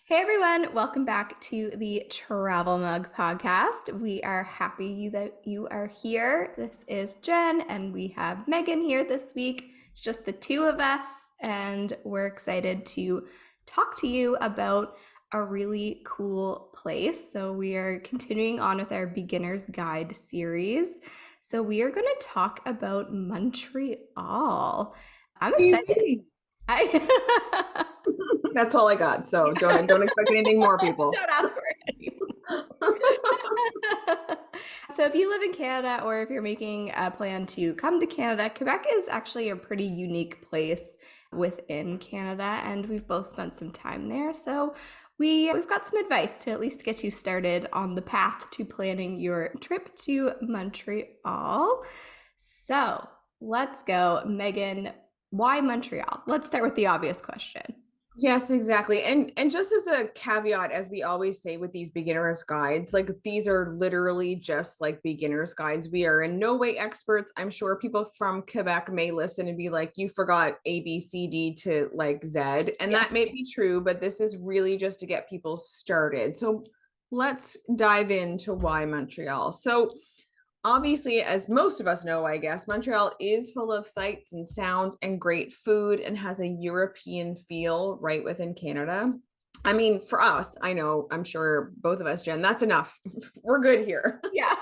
Hey everyone, welcome back to the Travel Mug podcast. We are happy that you are here. This is Jen, and we have Megan here this week. It's just the two of us, and we're excited to talk to you about a really cool place. So, we are continuing on with our Beginner's Guide series. So, we are going to talk about Montreal. I'm excited. Yay. I That's all I got. So don't expect anything more, people. don't ask for it So, if you live in Canada or if you're making a plan to come to Canada, Quebec is actually a pretty unique place within Canada, and we've both spent some time there. So, we've got some advice to at least get you started on the path to planning your trip to Montreal. So, let's go. Megan, why Montreal? Let's start with the obvious question. Yes, exactly. And just as a caveat, as we always say with these beginners guides, like these are literally just like beginners guides. We are in no way experts. I'm sure people from Quebec may listen and be like, you forgot A, B, C, D to like Z. And Yeah. that may be true, but this is really just to get people started. So let's dive into why Montreal. So obviously, as most of us know, I guess, Montreal is full of sights and sounds and great food and has a European feel right within Canada. I mean, for us, I know, I'm sure both of us, Jen, that's enough. We're good here. Yeah.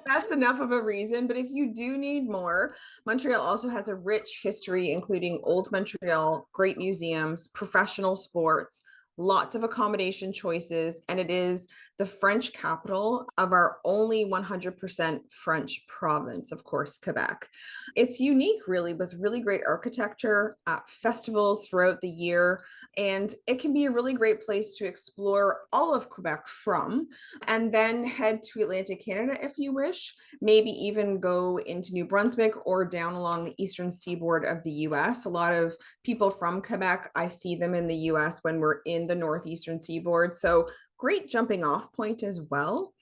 That's enough of a reason. But if you do need more, Montreal also has a rich history, including old Montreal, great museums, professional sports, lots of accommodation choices, and it is the French capital of our only 100% French province, of course, Quebec. It's unique, really, with really great architecture, festivals throughout the year, and it can be a really great place to explore all of Quebec from, and then head to Atlantic Canada if you wish, maybe even go into New Brunswick or down along the eastern seaboard of the US. A lot of people from Quebec, I see them in the US when we're in the northeastern seaboard. So great jumping off point as well.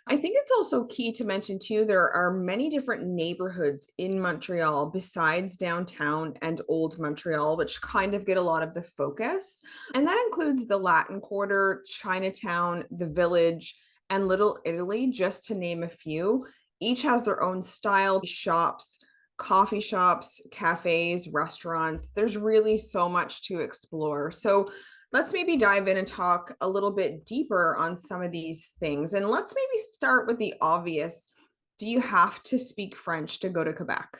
I think it's also key to mention too, there are many different neighborhoods in Montreal besides downtown and old Montreal, which kind of get a lot of the focus. And that includes the Latin Quarter, Chinatown, the Village, and Little Italy, just to name a few. Each has their own style, shops, coffee shops, cafes, restaurants. There's really so much to explore. So let's maybe dive in and talk a little bit deeper on some of these things. And let's maybe start with the obvious. Do you have to speak French to go to Quebec?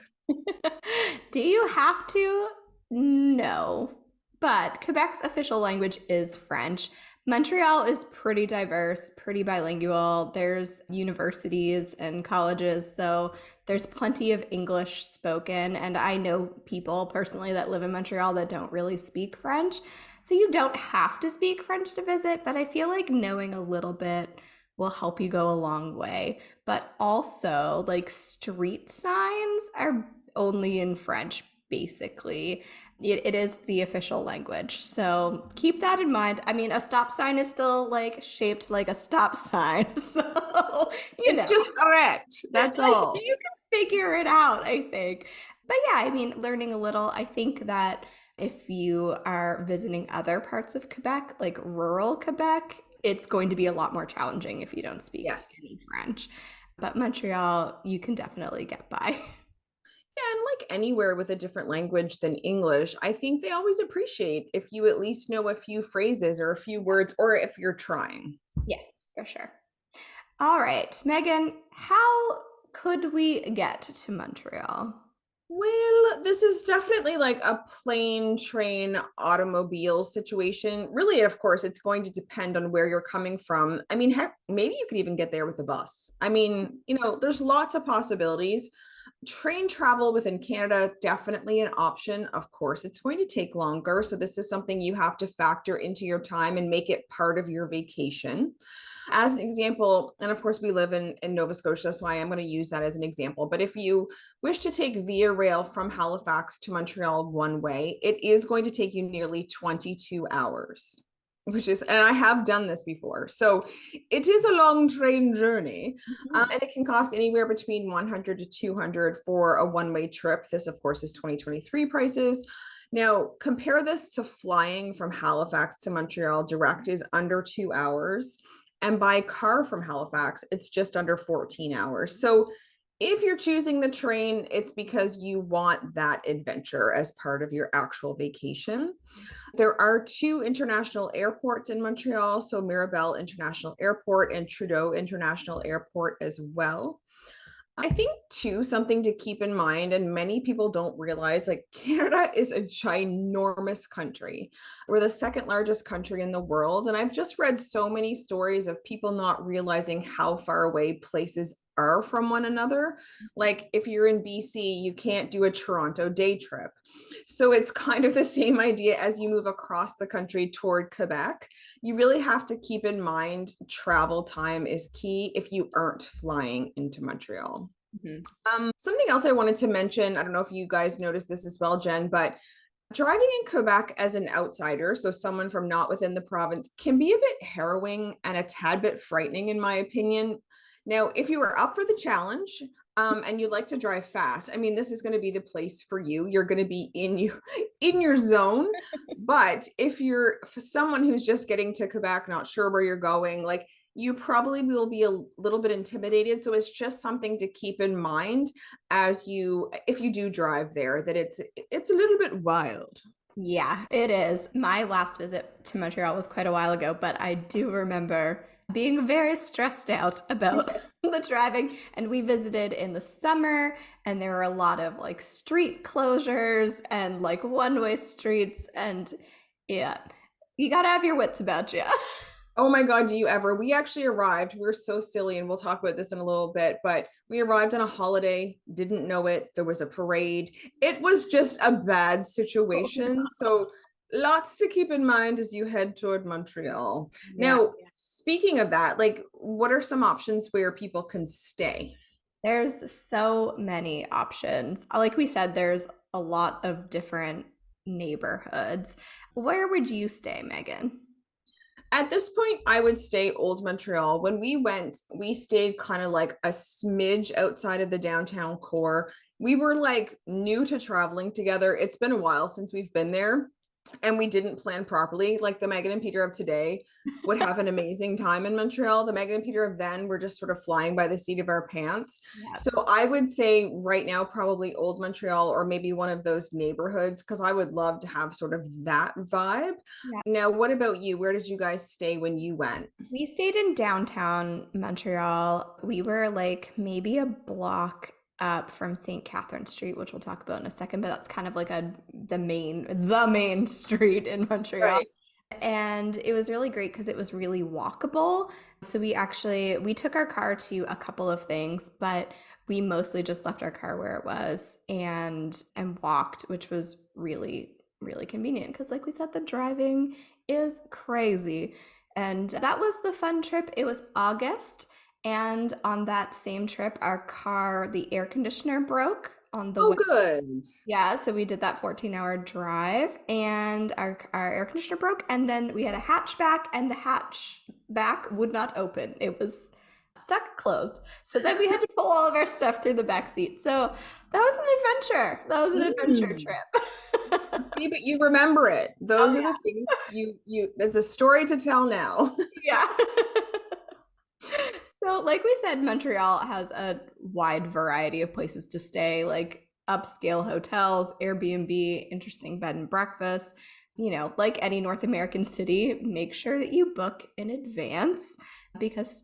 Do you have to? No. But Quebec's official language is French. Montreal is pretty diverse, pretty bilingual. There's universities and colleges, so there's plenty of English spoken. And I know people personally that live in Montreal that don't really speak French. So you don't have to speak French to visit, but I feel like knowing a little bit will help you go a long way. But also, like street signs are only in French, basically. It is the official language. So keep that in mind. I mean, a stop sign is still like shaped like a stop sign. So, you It's know, just correct. That's all. you can figure it out, I think. But yeah, I mean, learning a little, I think that if you are visiting other parts of Quebec, like rural Quebec, it's going to be a lot more challenging if you don't speak Yes. any French. But Montreal, you can definitely get by. Yeah, and like anywhere with a different language than English, I think they always appreciate if you at least know a few phrases or a few words, or if you're trying. Yes, for sure. All right, Megan, how could we get to Montreal? Well, this is definitely like a plane, train, automobile situation. Really, of course, it's going to depend on where you're coming from. I mean, heck, maybe you could even get there with a bus. I mean, there's lots of possibilities. Train travel within Canada, definitely an option. Of course, it's going to take longer. So, this is something you have to factor into your time and make it part of your vacation. As an example, and of course, we live in Nova Scotia, so I am going to use that as an example. But if you wish to take Via Rail from Halifax to Montreal one way, it is going to take you nearly 22 hours, which is, and I have done this before. So it is a long train journey, Mhm. and it can cost anywhere between 100 to 200 for a one-way trip. This, of course, is 2023 prices. Now, compare this to flying from Halifax to Montreal direct is under 2 hours. And by car from Halifax, it's just under 14 hours. So if you're choosing the train, it's because you want that adventure as part of your actual vacation. There are two international airports in Montreal, so Mirabel International Airport and Trudeau International Airport as well. I think too, something to keep in mind, and many people don't realize, like Canada is a ginormous country. We're the second largest country in the world. And I've just read so many stories of people not realizing how far away places are from one another. Like if you're in BC, you can't do a Toronto day trip. So it's kind of the same idea as you move across the country toward Quebec. You really have to keep in mind travel time is key if you aren't flying into Montreal. Mhm. Something else I wanted to mention, I don't know if you guys noticed this as well, Jen, but driving in Quebec as an outsider, so someone from not within the province, can be a bit harrowing and a tad bit frightening, in my opinion. Now, if you are up for the challenge, and you like to drive fast, I mean, this is going to be the place for you. You're going to be in your zone. But if you're for someone who's just getting to Quebec, not sure where you're going, like you probably will be a little bit intimidated. So it's just something to keep in mind as you, if you do drive there, that it's a little bit wild. Yeah, it is. My last visit to Montreal was quite a while ago, but I do remember being very stressed out about Yes. the driving. And we visited in the summer, and there were a lot of like street closures and like one-way streets. And yeah, you gotta have your wits about you. Oh my God, do you ever? We actually arrived. We were so silly, and we'll talk about this in a little bit, but we arrived on a holiday, didn't know it. There was a parade. It was just a bad Oh, situation. So, lots to keep in mind as you head toward Montreal. yeah. Now, speaking of that, like, what are some options where people can stay? There's so many options. Like we said, there's a lot of different neighborhoods. Where would you stay, Megan? At this point, I would stay Old Montreal. When we went, we stayed kind of like a smidge outside of the downtown core. We were like new to traveling together. It's been a while since we've been there, and we didn't plan properly. Like the Megan and Peter of today would have an amazing time in Montreal. The Megan and Peter of then were just sort of flying by the seat of our pants. Yeah. So I would say right now, probably Old Montreal or maybe one of those neighborhoods, because I would love to have sort of that vibe. Yeah. Now, what about you? Where did you guys stay when you went? We stayed in downtown Montreal. We were like maybe a block up from St. Catherine Street, which we'll talk about in a second, but that's kind of like the main street in Montreal. Right. And it was really great because it was really walkable. So we took our car to a couple of things, but we mostly just left our car where it was and walked, which was really really convenient because like we said the driving is crazy. And that was the fun trip. It was August, and on that same trip the air conditioner broke on the Oh, way. good. Yeah, so we did that 14-hour drive, and our air conditioner broke, and then we had a hatchback, and the hatchback would not open. It was stuck closed. So then we had to pull all of our stuff through the back seat. So that was an adventure. That was an adventure Mm. trip. See, but you remember it. Oh Those are the things it's a story to tell now. yeah. So, like we said, Montreal has a wide variety of places to stay, like upscale hotels, Airbnb, interesting bed and breakfast. Like any North American city, make sure that you book in advance because,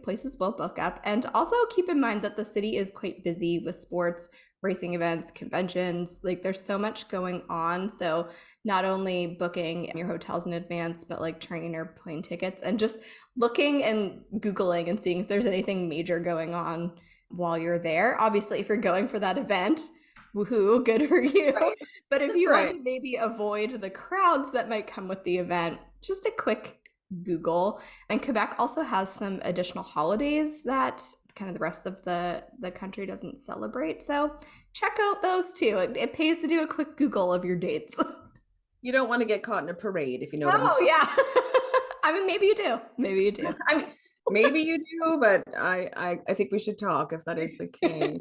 places will book up. And also keep in mind that the city is quite busy with sports, racing events, conventions. Like there's so much going on. So, not only booking your hotels in advance, but like train or plane tickets and just looking and Googling and seeing if there's anything major going on while you're there. Obviously, if you're going for that event, woohoo, good for you. Right. But if you want Right. to maybe avoid the crowds that might come with the event, just a quick Google. And Quebec also has some additional holidays that kind of the rest of the country doesn't celebrate. So check out those too. It pays to do a quick Google of your dates. You don't want to get caught in a parade, if you know what I'm Oh saying. yeah. I mean, maybe you do. Maybe you do. I mean, maybe you do, but I think we should talk if that is the case.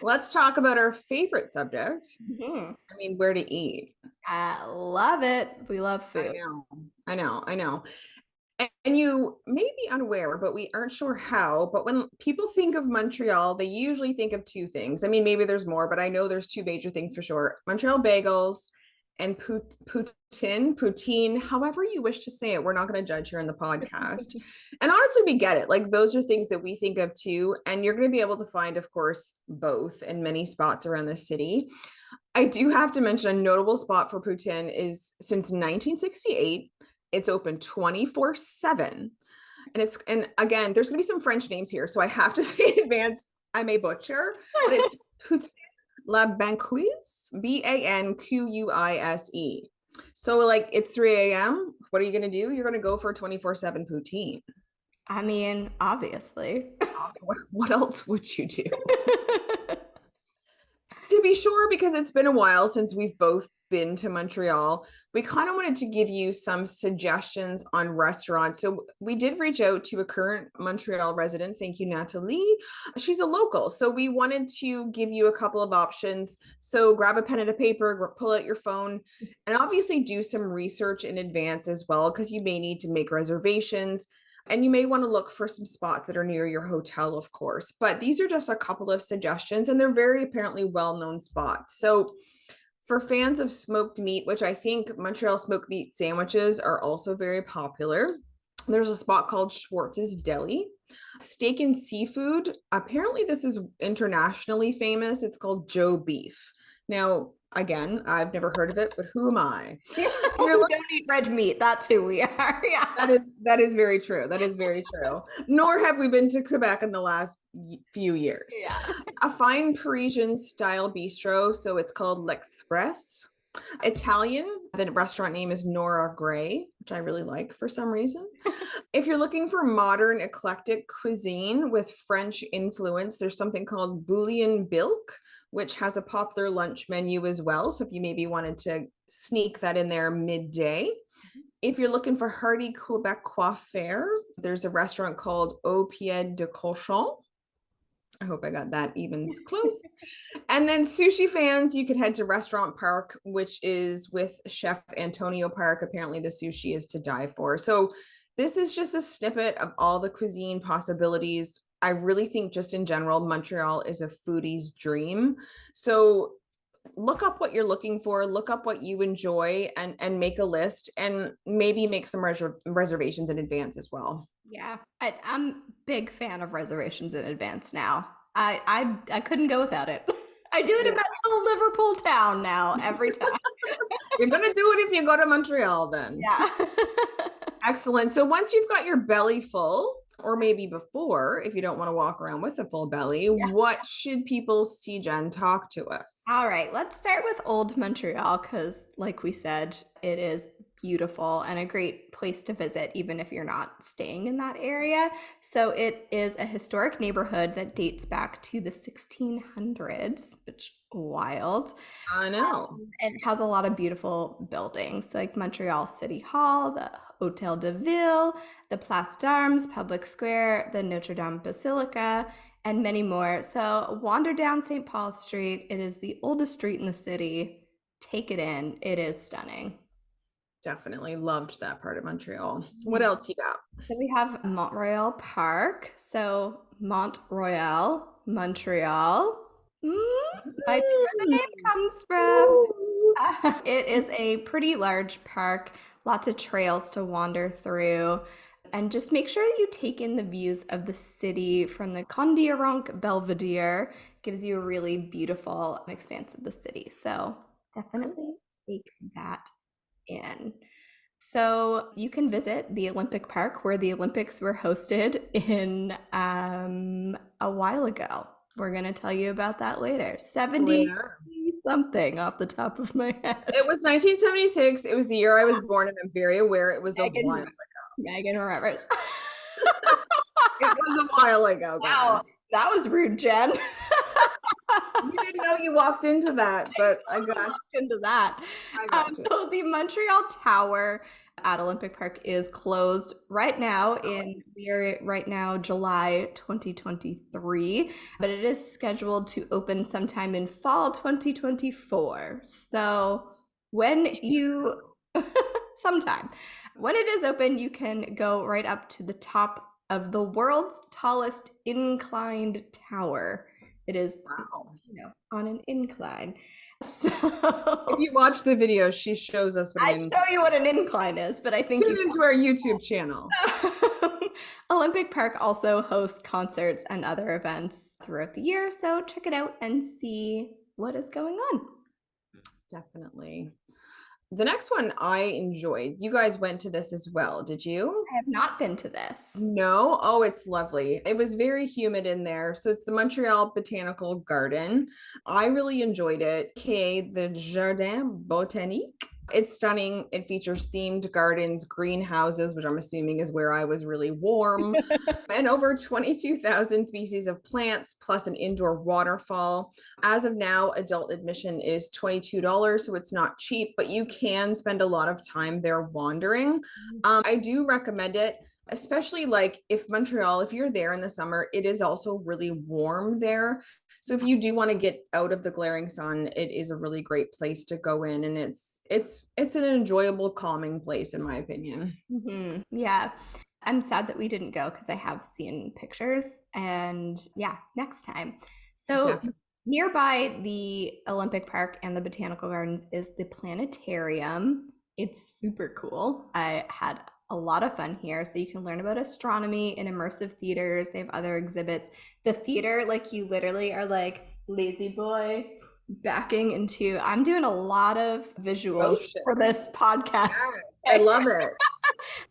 Let's talk about our favorite subject. Mhm. I mean, where to eat. I love it. We love I food. know, I know. And you may be unaware, but we aren't sure how. But when people think of Montreal, they usually think of two things. I mean, maybe there's more, but I know there's two major things for sure: Montreal bagels and poutine, however you wish to say it. We're not going to judge here in the podcast. And honestly, we get it. Like, those are things that we think of too. And you're going to be able to find, of course, both in many spots around the city. I do have to mention a notable spot for poutine is since 1968. It's open 24/7. And again, there's gonna be some French names here, so I have to say in advance, I may butcher, but it's Poutine La Banquise, Banquise. So like it's 3 a.m. What are you gonna do? You're gonna go for a 24/7 poutine. I mean, obviously. What else would you do? To be sure, because it's been a while since we've both been to Montreal, we kind of wanted to give you some suggestions on restaurants. So we did reach out to a current Montreal resident. Thank you, Natalie. She's a local. So we wanted to give you a couple of options. So grab a pen and a paper, pull out your phone, and obviously do some research in advance as well, because you may need to make reservations. And you may want to look for some spots that are near your hotel, of course. But these are just a couple of suggestions, and they're very apparently well known spots. So, for fans of smoked meat, which I think Montreal smoked meat sandwiches are also very popular, there's a spot called Schwartz's Deli. Steak and seafood, apparently, this is internationally famous. It's called Joe Beef. Now, again, I've never heard of it, but who am I? People You're who don't eat red meat, that's who we are. Yeah. that is very true. That is very true. Nor have we been to Quebec in the last few years. Yeah. A fine Parisian style bistro, so it's called L'Express. Italian, the restaurant name is Nora Gray, which I really like for some reason. If you're looking for modern eclectic cuisine with French influence, there's something called Bouillon Bilk, which has a popular lunch menu as well. So if you maybe wanted to sneak that in there midday. If you're looking for hearty Quebecois fare, there's a restaurant called Au Pied de Cochon. I hope I got that evens close. And then sushi fans, you could head to Restaurant Park, which is with Chef Antonio Park. Apparently, the sushi is to die for. So, this is just a snippet of all the cuisine possibilities. I really think, just in general, Montreal is a foodie's dream. So, look up what you're looking for, look up what you enjoy, and make a list, and maybe make some reservations in advance as well. Yeah. I'm big fan of reservations in advance now. I couldn't go without it. I do it in Yeah. my little Liverpool town now every time. You're going to do it if you go to Montreal then. Yeah. Excellent. So once you've got your belly full, or maybe before, if you don't want to walk around with a full belly, Yeah. what should people see, Jen? Talk to us. All right, let's start with Old Montreal because, like we said, it is beautiful and a great place to visit, even if you're not staying in that area. So, it is a historic neighborhood that dates back to the 1600s, which wild. I know. And it has a lot of beautiful buildings like Montreal City Hall, the Hotel de Ville, the Place d'Armes, Public Square, the Notre Dame Basilica, and many more. So wander down St. Paul Street. It is the oldest street in the city. Take it in. It is stunning. Definitely loved that part of Montreal. What else you got? Then we have Montreal Park. So Montreal, Montreal. Might be where the name comes from. It is a pretty large park, lots of trails to wander through. And just make sure that you take in the views of the city from the Condiaronk Belvedere. Gives you a really beautiful expanse of the city. So definitely take that in. So you can visit the Olympic Park where the Olympics were hosted in a while ago. We're going to tell you about that later. 70 Where? something off the top of my head. It was 1976. It was the year I was born, and I'm very aware it was a while ago. Megan remembers. It was a while ago, guys. Wow, that was rude, Jen. You didn't know you walked into that, but I got into that. I got you. So the Montreal Tower at Olympic Park is closed right now we are right now July 2023, but it is scheduled to open sometime in fall 2024. So when you sometime when it is open, you can go right up to the top of the world's tallest inclined tower. It is, Wow. on an incline. So If you watch the video, she shows us what an I'd incline. show you what an incline is, but I think Tune you into our YouTube channel. Olympic Park also hosts concerts and other events throughout the year, so check it out and see what is going on. Definitely. The next one I enjoyed. You guys went to this as well, did you? I have not been to this. No. Oh, it's lovely. It was very humid in there. So it's the Montreal Botanical Garden. I really enjoyed it. Okay, the Jardin Botanique. It's stunning. It features themed gardens, greenhouses, which I'm assuming is where I was really warm, and over 22,000 species of plants, plus an indoor waterfall. As of now, adult admission is $22, so it's not cheap, but you can spend a lot of time there wandering. I do recommend it, especially like if you're there in the summer, it is also really warm there. So if you do want to get out of the glaring sun, it is a really great place to go in, and it's an enjoyable, calming place in my opinion. Yeah. I'm sad that we didn't go because I have seen pictures, and yeah, next time. So Definitely. nearby the Olympic Park and the Botanical Gardens is the planetarium. It's super cool. I had a lot of fun here. So you can learn about astronomy in immersive theaters. They have other exhibits. The theater, like you literally are like lazy boy backing into. I'm doing a lot of visuals Ocean. for this podcast. Yes, I love it.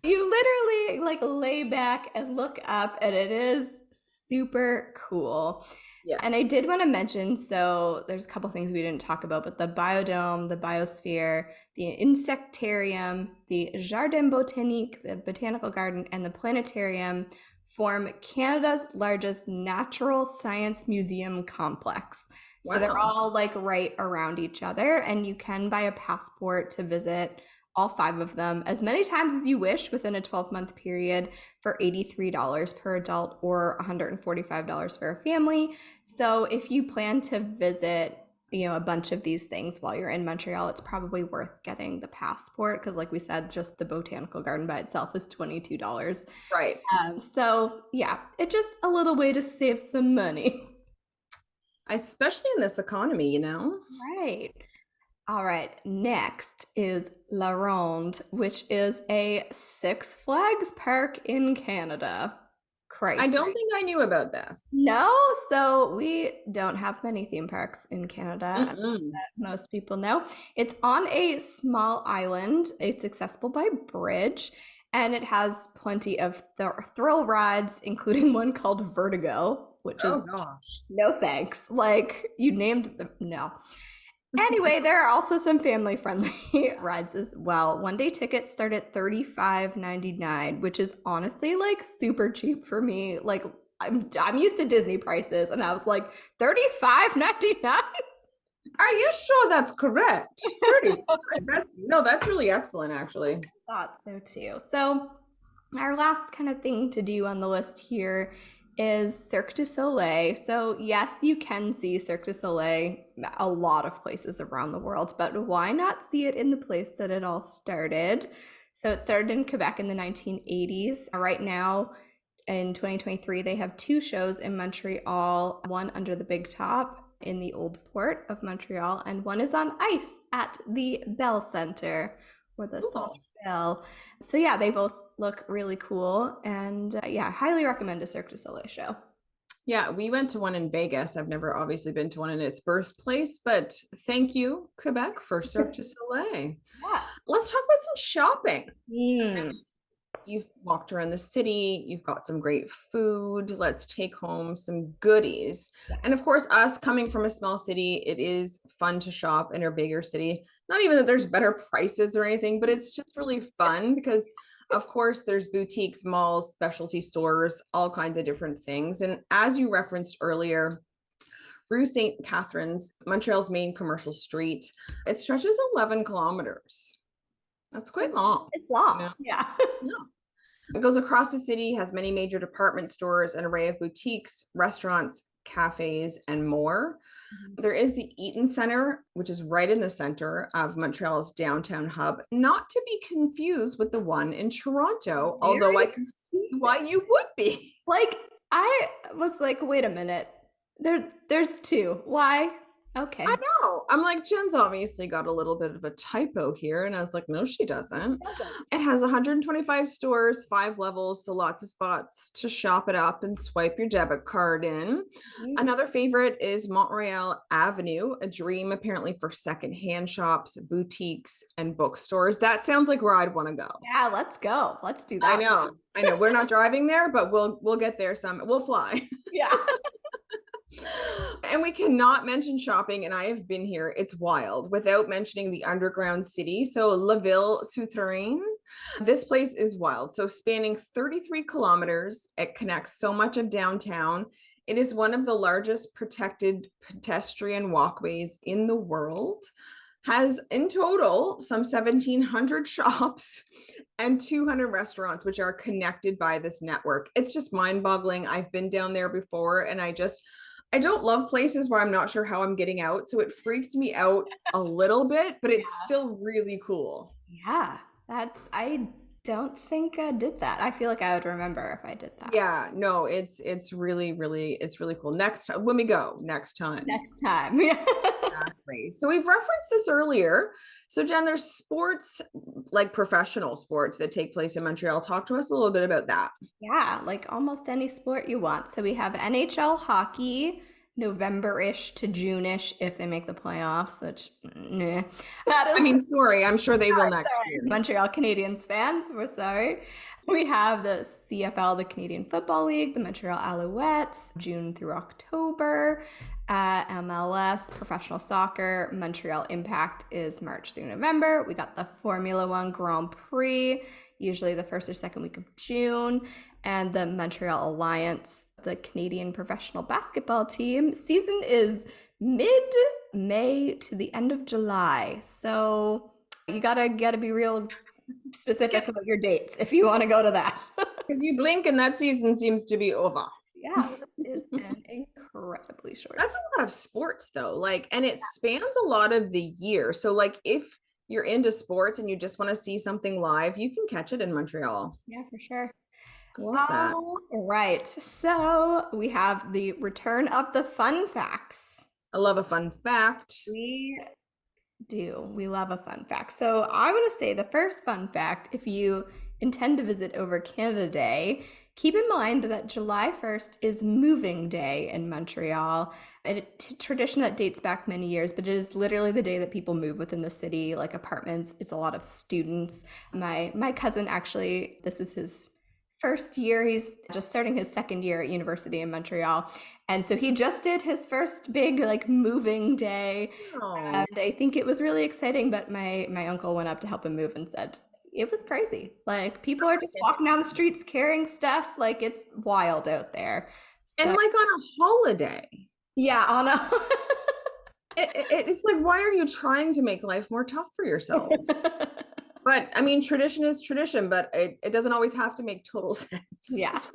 You literally like lay back and look up, and it is super cool. Yeah. And I did want to mention, so there's a couple things we didn't talk about, but the biodome, the biosphere, the insectarium, the Jardin Botanique, the botanical garden, and the planetarium form Canada's largest natural science museum complex. So they're Wow. all like right around each other, and you can buy a passport to visit all 5 of them as many times as you wish within a 12-month period for $83 per adult or $145 for a family. So if you plan to visit, a bunch of these things while you're in Montreal, it's probably worth getting the passport because, like we said, just the botanical garden by itself is $22. Right. So yeah, it's just a little way to save some money. Especially in this economy. Right. All right, next is La Ronde, which is a Six Flags park in Canada. Crazy. I don't think I knew about this. No, so we don't have many theme parks in Canada that most people know. It's on a small island. It's accessible by bridge, and it has plenty of thrill rides, including one called Vertigo, which is Oh gosh. no thanks. Like you named them. No. Anyway, there are also some family-friendly rides as well. One-day tickets start at $35.99, which is honestly like super cheap for me. Like I'm used to Disney prices, and I was like, $35.99? Are you sure that's correct? 35. That's really excellent, actually. Thought so too. So our last kind of thing to do on the list here is Cirque du Soleil. So yes, you can see Cirque du Soleil a lot of places around the world, but why not see it in the place that it all started? So it started in Quebec in the 1980s. Right now, in 2023, they have 2 shows in Montreal, one under the Big Top in the Old Port of Montreal, and one is on ice at the Bell Center, or the Centre Bell. So yeah, they both look really cool, and yeah, highly recommend a Cirque du Soleil show. Yeah, we went to one in Vegas. I've never obviously been to one in its birthplace, but thank you, Quebec, for Cirque du Soleil. Yeah. Let's talk about some shopping. Mm. You've walked around the city, you've got some great food. Let's take home some goodies. And of course, us coming from a small city, it is fun to shop in a bigger city. Not even that there's better prices or anything, but it's just really fun because, of course, there's boutiques, malls, specialty stores, all kinds of different things. And as you referenced earlier, Rue St. Catherine's, Montreal's main commercial street, it stretches 11 kilometers. That's quite long. It's long. Yeah. Yeah. Yeah. It goes across the city, has many major department stores, an array of boutiques, restaurants, cafes, and more. Mhm. There is the Eaton Center, which is right in the center of Montreal's downtown hub, not to be confused with the one in Toronto, although I Very can see why you would be. like I was like, wait a minute. There's two. Why? I Okay. know. I'm like, Jen's obviously got a little bit of a typo here. And I was like, no, she doesn't. Doesn't. It has 125 stores, 5 levels, so lots of spots to shop it up and swipe your debit card in. Mhm. Another favorite is Montreal Avenue, a dream apparently for secondhand shops, boutiques, and bookstores. That sounds like where I'd want to go. Yeah, let's go. Let's do I that. know. I know. We're not driving there, but we'll get there some. We'll fly. Yeah. And we cannot mention shopping, and I have been here, it's wild, without mentioning the underground city. So La Ville Souterraine, this place is wild. So spanning 33 kilometers, it connects so much of downtown. It is one of the largest protected pedestrian walkways in the world. Has in total some 1,700 shops and 200 restaurants, which are connected by this network. It's just mind boggling. I've been down there before, and I don't love places where I'm not sure how I'm getting out. So it freaked me out a little bit, but it's Yeah. still really cool. Yeah. I don't think I did that. I feel like I would remember if I did that. Yeah, no, it's really cool. Next time when we go next time. Next time. Yeah. Exactly. So we've referenced this earlier. So Jen, there's sports like professional sports that take place in Montreal. Talk to us a little bit about that. Yeah, like almost any sport you want. So we have NHL hockey, November-ish to June-ish if they make the playoffs, which nah. That I is mean, sorry, I'm sure they will next sorry, year. Montreal Canadiens fans, we're sorry. We have the CFL, the Canadian Football League, the Montreal Alouettes, June through October. MLS, professional soccer, Montreal Impact is March through November. We got the Formula One Grand Prix, usually the first or second week of June, and the Montreal Alliance, the Canadian professional basketball team. Season is mid-May to the end of July. So you gotta be real specific about your dates if you want to go to that. Because you blink and that season seems to be over. Yeah, it is an incredibly short. That's a lot of sports though. Like, and it spans a lot of the year. So, like, if you're into sports and you just want to see something live, you can catch it in Montreal. Yeah, for sure. Love that. All right. So we have the return of the fun facts. I love a fun fact. We do. We love a fun fact. So I want to say the first fun fact, if you intend to visit over Canada Day, keep in mind that July 1st is moving day in Montreal. A tradition that dates back many years, but it is literally the day that people move within the city, like apartments. It's a lot of students. My cousin actually, this is his first year. He's just starting his second year at university in Montreal. And so he just did his first big like moving day. Oh, And I think it was really exciting, but my uncle went up to help him move and said, it was crazy. Like people are just walking down the streets carrying stuff. Like it's wild out there. and So like on a holiday. yeah, on a It's like, why are you trying to make life more tough for yourself? But I mean, tradition is tradition, but it doesn't always have to make total sense. yes.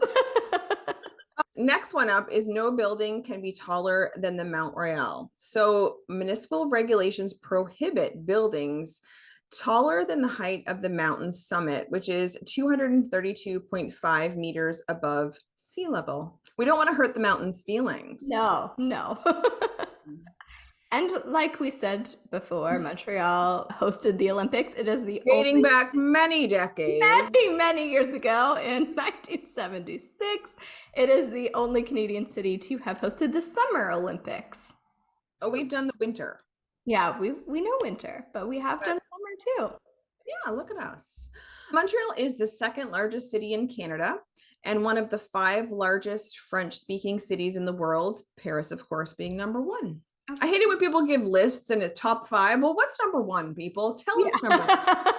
Next one up is no building can be taller than the Mount Royal. So municipal regulations prohibit buildings taller than the height of the mountain's summit, which is 232.5 meters above sea level. We don't want to hurt the mountain's feelings. No. And like we said before, Montreal hosted the Olympics. It is the Dating only back many decades. many years ago in 1976. It is the only Canadian city to have hosted the Summer Olympics. Oh, we've done the winter. Yeah, we know winter, but we have done summer too. Yeah, look at us. Montreal is the second largest city in Canada and one of the 5 largest French-speaking cities in the world, Paris, of course, being number 1. I hate it when people give lists and it's top 5. Well, what's number 1, people? Tell us number 1.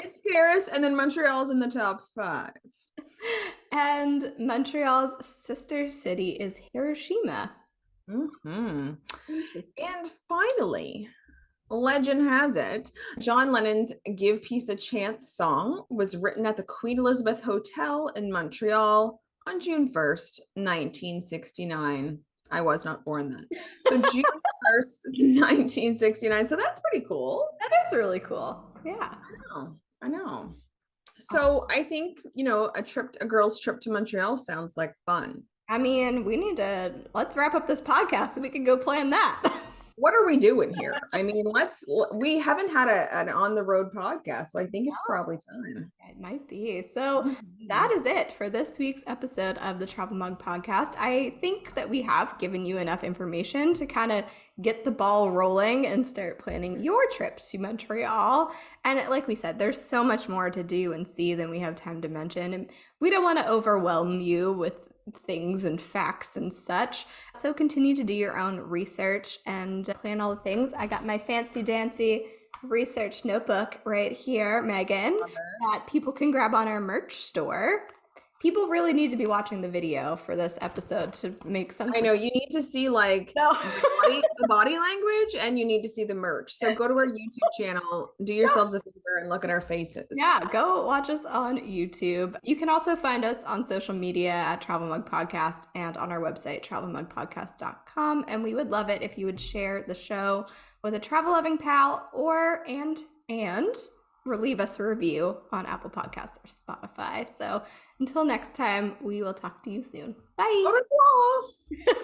It's Paris, and then Montreal's in the top 5. And Montreal's sister city is Hiroshima. Mm-hmm. Interesting. And finally, Legend has it, John Lennon's Give Peace a Chance song was written at the Queen Elizabeth Hotel in Montreal on June 1st, 1969. I was not born then. So June 1st, 1969. So that's pretty cool. That is really cool. Yeah. I know. So I think, a girl's trip to Montreal sounds like fun. I mean, let's wrap up this podcast so we can go plan that. What are we doing here? I mean, we haven't had an on the road podcast, so I think it's probably time. It might be. So that is it for this week's episode of the Travel Mug Podcast. I think that we have given you enough information to kind of get the ball rolling and start planning your trip to Montreal. And like we said, there's so much more to do and see than we have time to mention. And we don't want to overwhelm you with things and facts and such. So continue to do your own research and plan all the things. I got my fancy dancy research notebook right here, Megan, that people can grab on our merch store. People really need to be watching the video for this episode to make sense. I know you need to see the body language, and you need to see the merch. So go to our YouTube channel, do yourselves a favor and look at our faces. Yeah, go watch us on YouTube. You can also find us on social media at Travel Mug Podcast and on our website, travelmugpodcast.com. And we would love it if you would share the show with a travel loving pal and leave us a review on Apple Podcasts or Spotify. So until next time, we will talk to you soon. Bye.